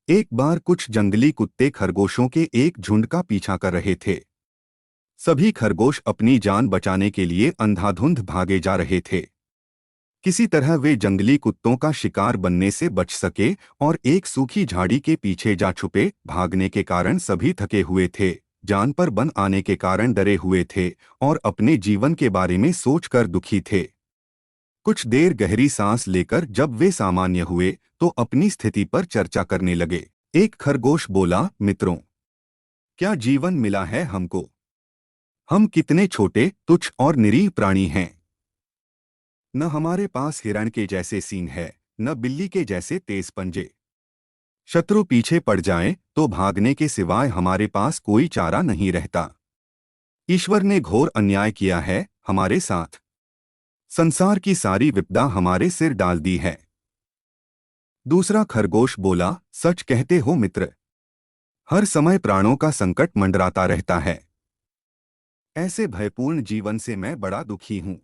एक बार कुछ जंगली कुत्ते खरगोशों के एक झुंड का पीछा कर रहे थे। सभी खरगोश अपनी जान बचाने के लिए अंधाधुंध भागे जा रहे थे। किसी तरह वे जंगली कुत्तों का शिकार बनने से बच सके और एक सूखी झाड़ी के पीछे जा छुपे। भागने के कारण सभी थके हुए थे, जान पर बन आने के कारण डरे हुए थे और अपने जीवन के बारे में सोचकर दुखी थे। कुछ देर गहरी सांस लेकर जब वे सामान्य हुए तो अपनी स्थिति पर चर्चा करने लगे। एक खरगोश बोला, मित्रों, क्या जीवन मिला है हमको? हम कितने छोटे, तुच्छ और निरीह प्राणी हैं। न हमारे पास हिरण के जैसे सींग है, न बिल्ली के जैसे तेज पंजे। शत्रु पीछे पड़ जाए तो भागने के सिवाय हमारे पास कोई चारा नहीं रहता। ईश्वर ने घोर अन्याय किया है हमारे साथ। संसार की सारी विपदा हमारे सिर डाल दी है। दूसरा खरगोश बोला, सच कहते हो मित्र। हर समय प्राणों का संकट मंडराता रहता है। ऐसे भयपूर्ण जीवन से मैं बड़ा दुखी हूँ।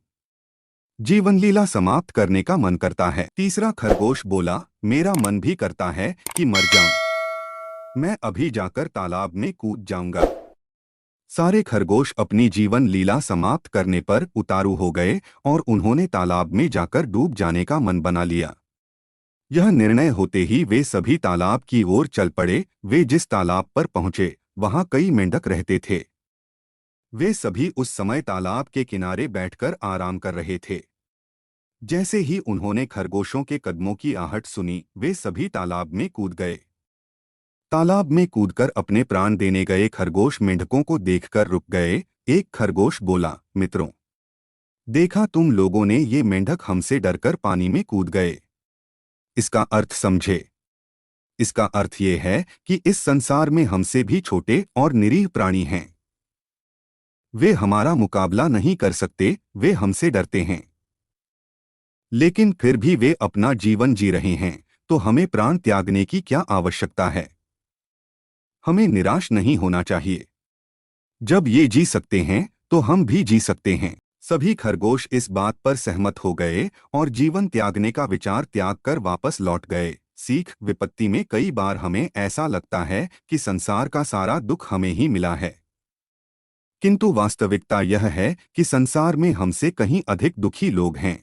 जीवन लीला समाप्त करने का मन करता है। तीसरा खरगोश बोला, मेरा मन भी करता है कि मर जाऊं। मैं अभी जाकर तालाब में कूद जाऊंगा। सारे खरगोश अपनी जीवन लीला समाप्त करने पर उतारू हो गए और उन्होंने तालाब में जाकर डूब जाने का मन बना लिया। यह निर्णय होते ही वे सभी तालाब की ओर चल पड़े। वे जिस तालाब पर पहुंचे वहां कई मेंढक रहते थे। वे सभी उस समय तालाब के किनारे बैठकर आराम कर रहे थे। जैसे ही उन्होंने खरगोशों के कदमों की आहट सुनी, वे सभी तालाब में कूद गए। तालाब में कूदकर अपने प्राण देने गए खरगोश मेंढकों को देखकर रुक गए। एक खरगोश बोला, मित्रों, देखा तुम लोगों ने, ये मेंढक हमसे डरकर पानी में कूद गए। इसका अर्थ समझे। इसका अर्थ ये है कि इस संसार में हमसे भी छोटे और निरीह प्राणी हैं। वे हमारा मुकाबला नहीं कर सकते, वे हमसे डरते हैं। लेकिन फिर भी वे अपना जीवन जी रहे हैं, तो हमें प्राण त्यागने की क्या आवश्यकता है? हमें निराश नहीं होना चाहिए। जब ये जी सकते हैं तो हम भी जी सकते हैं। सभी खरगोश इस बात पर सहमत हो गए और जीवन त्यागने का विचार त्याग कर वापस लौट गए। सीख, विपत्ति में कई बार हमें ऐसा लगता है कि संसार का सारा दुख हमें ही मिला है, किंतु वास्तविकता यह है कि संसार में हमसे कहीं अधिक दुखी लोग हैं।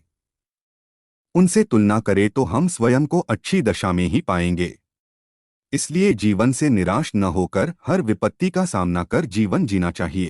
उनसे तुलना करें तो हम स्वयं को अच्छी दशा में ही पाएंगे। इसलिए जीवन से निराश न होकर हर विपत्ति का सामना कर जीवन जीना चाहिए।